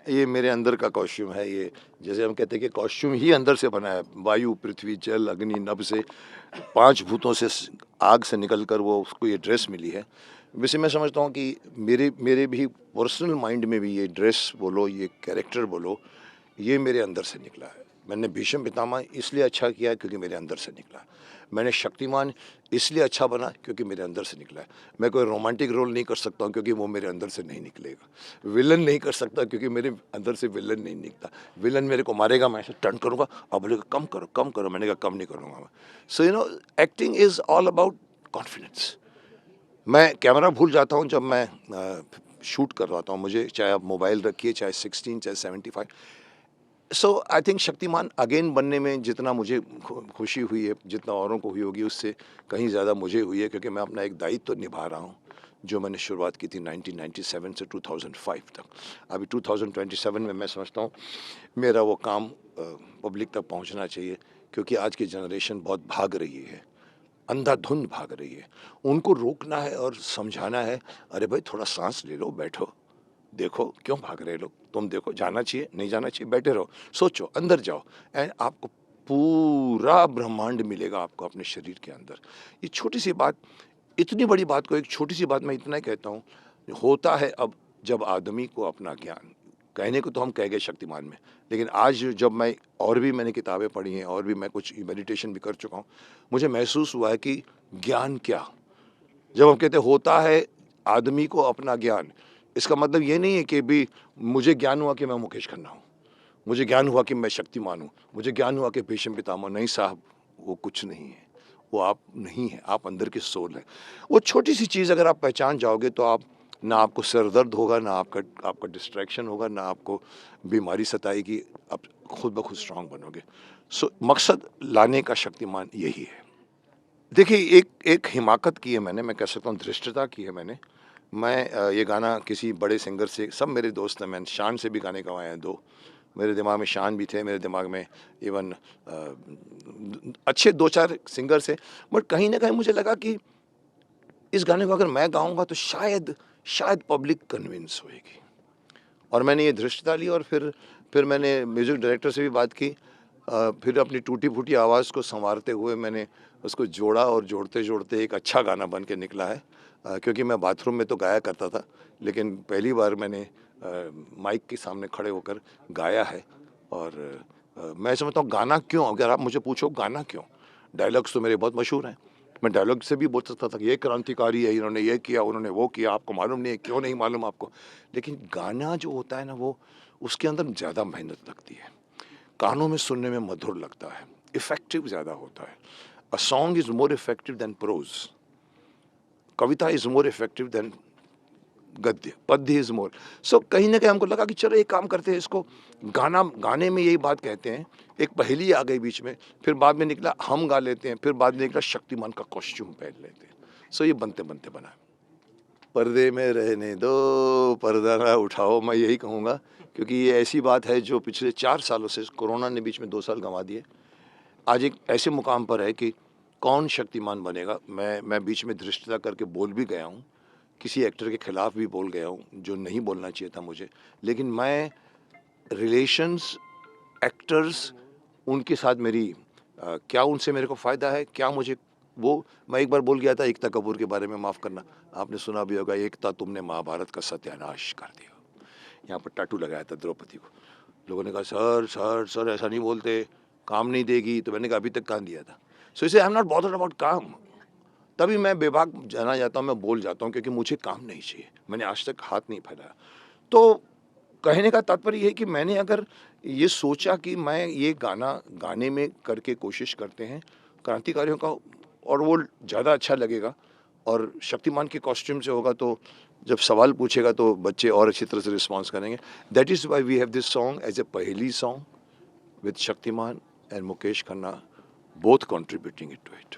ये मेरे अंदर का कॉस्ट्यूम है। ये जैसे हम कहते हैं कि कॉस्ट्यूम ही अंदर से बना है, वायु, पृथ्वी, जल, अग्नि, नभ से 5 भूतों से आग से निकल कर वो उसको ये ड्रेस मिली है। वैसे मैं समझता हूँ कि मेरे भी पर्सनल माइंड में भी ये ड्रेस बोलो, ये कैरेक्टर बोलो, ये मेरे अंदर से निकला है। मैंने भीष्म पितामह इसलिए अच्छा किया क्योंकि मेरे अंदर से निकला। मैंने शक्तिमान इसलिए अच्छा बना क्योंकि मेरे अंदर से निकला है। मैं कोई रोमांटिक रोल नहीं कर सकता हूँ क्योंकि वो मेरे अंदर से नहीं निकलेगा। विलन नहीं कर सकता क्योंकि मेरे अंदर से विलन नहीं निकलता। विलन मेरे को मारेगा, मैं ऐसे टर्न करूँगा, अब बोलेगा कम करो कम करो, मैंने कहा कम नहीं करूँगा मैं। So acting is all about confidence. मैं कैमरा भूल जाता हूँ जब मैं शूट करवाता हूँ, मुझे चाहे आप मोबाइल रखिए, चाहे 16 चाहे 75। सो आई थिंक शक्तिमान अगेन बनने में जितना मुझे खुशी हुई है, जितना औरों को हुई होगी, उससे कहीं ज़्यादा मुझे हुई है, क्योंकि मैं अपना एक दायित्व तो निभा रहा हूँ जो मैंने शुरुआत की थी 1997 से 2005 तक। अभी 2027 में मैं समझता हूँ मेरा वो काम पब्लिक तक पहुँचना चाहिए, क्योंकि आज की जनरेशन बहुत भाग रही है, अंधाधुंध भाग रही है। उनको रोकना है और समझाना है, अरे भाई थोड़ा सांस ले लो, बैठो, देखो क्यों भाग रहे लोग, तुम देखो, जाना चाहिए नहीं जाना चाहिए, बैठे रहो, सोचो, अंदर जाओ, एंड आपको पूरा ब्रह्मांड मिलेगा आपको अपने शरीर के अंदर। ये छोटी सी बात, इतनी बड़ी बात को एक छोटी सी बात में इतना ही कहता हूँ, होता है अब जब आदमी को अपना ज्ञान, कहने को तो हम कह गए शक्तिमान में, लेकिन आज जब मैं और भी मैंने किताबें पढ़ी हैं और भी मैं कुछ मेडिटेशन भी कर चुका हूँ, मुझे महसूस हुआ है कि ज्ञान क्या, जब हम कहते होता है आदमी को अपना ज्ञान, इसका मतलब ये नहीं है कि भी मुझे ज्ञान हुआ कि मैं मुकेश खन्ना हूँ, मुझे ज्ञान हुआ कि मैं शक्तिमान हूँ, मुझे ज्ञान हुआ कि भीष्म पितामह। नहीं साहब, वो कुछ नहीं है, वो आप नहीं है, आप अंदर की सोल है। वो छोटी सी चीज़ अगर आप पहचान जाओगे तो आप, ना आपको सर दर्द होगा, ना आपका डिस्ट्रैक्शन होगा, ना आपको बीमारी सताएगी, आप खुद ब खुद स्ट्रांग बनोगे। सो मकसद लाने का शक्तिमान यही है। देखिए, एक हिमाकत की है मैंने, मैं कह सकता हूँ धृष्टता की है मैंने। मैं ये गाना किसी बड़े सिंगर से, सब मेरे दोस्त हैं, मैंने शान से भी गाने गवाए हैं 2। मेरे दिमाग में शान भी थे, मेरे दिमाग में इवन अच्छे 2-4 सिंगर्स हैं, बट कहीं न कहीं मुझे लगा कि इस गाने को अगर मैं गाऊँगा तो शायद पब्लिक कन्विंस होएगी। और मैंने ये धृष्टता ली और फिर मैंने म्यूज़िक डायरेक्टर से भी बात की। फिर अपनी टूटी-फूटी आवाज़ को सँवारते हुए मैंने उसको जोड़ा और जोड़ते-जोड़ते एक अच्छा गाना बन के निकला है। क्योंकि मैं बाथरूम में तो गाया करता था, लेकिन पहली बार मैंने माइक के सामने खड़े होकर गाया है। और मैं समझता हूँ गाना क्यों, अगर आप मुझे पूछो गाना क्यों? डायलॉग्स तो मेरे बहुत मशहूर हैं। मैं डायलॉग से भी बोल सकता था कि ये क्रांतिकारी है, इन्होंने ये किया, उन्होंने वो किया, आपको मालूम नहीं है, क्यों नहीं मालूम आपको? लेकिन गाना जो होता है ना, वो उसके अंदर ज़्यादा मेहनत लगती है। कानों में सुनने में मधुर लगता है, इफ़ेक्टिव ज़्यादा होता है। A song is more effective than prose. कविता इज़ मोर इफ़ेक्टिव दैन गद्य, पद्य इज़ मोर। सो कहीं न कहीं हमको लगा कि चलो एक काम करते हैं, इसको गाने में यही बात कहते हैं। एक पहेली आ गई बीच में, फिर बाद में निकला हम गा लेते हैं, फिर बाद में निकला शक्तिमान का कॉस्ट्यूम पहन लेते हैं। सो ये बनते-बनते बना। पर्दे में रहने दो, पर्दा ना उठाओ, मैं यही कहूँगा, क्योंकि ये ऐसी बात है जो पिछले 4 सालों से, कोरोना ने बीच में 2 साल गँवा दिए। आज एक ऐसे मुकाम पर है कि कौन शक्तिमान बनेगा। मैं बीच में धृष्टता करके बोल भी गया हूँ, किसी एक्टर के खिलाफ भी बोल गया हूँ, जो नहीं बोलना चाहिए था मुझे। लेकिन मैं रिलेशंस, एक्टर्स, उनके साथ मेरी क्या उनसे मेरे को फ़ायदा है, क्या मुझे वो, मैं एक बार बोल गया था एकता कपूर के बारे में, माफ़ करना, आपने सुना भी होगा, एकता तुमने महाभारत का सत्यानाश कर दिया। यहाँ पर टैटू लगाया था द्रौपदी को। लोगों ने कहा सर सर सर ऐसा नहीं बोलते, काम नहीं देगी, तो मैंने कहा अभी तक काम दिया था। सो इसे I am not bothered about काम। तभी मैं बेबाक जाना जाता हूँ, मैं बोल जाता हूँ, क्योंकि मुझे काम नहीं चाहिए। मैंने आज तक हाथ नहीं फैलाया। तो कहने का तात्पर्य ये है कि मैंने अगर ये सोचा कि मैं ये गाना गाने में करके कोशिश करते हैं क्रांतिकारियों का, और वो ज़्यादा अच्छा लगेगा, और शक्तिमान के कॉस्ट्यूम से होगा, तो जब सवाल पूछेगा तो बच्चे और अच्छी तरह से रिस्पॉन्स करेंगे। That is why we have this song as a पहेली song with Shaktimaan and Mukesh Khanna both contributing it to it.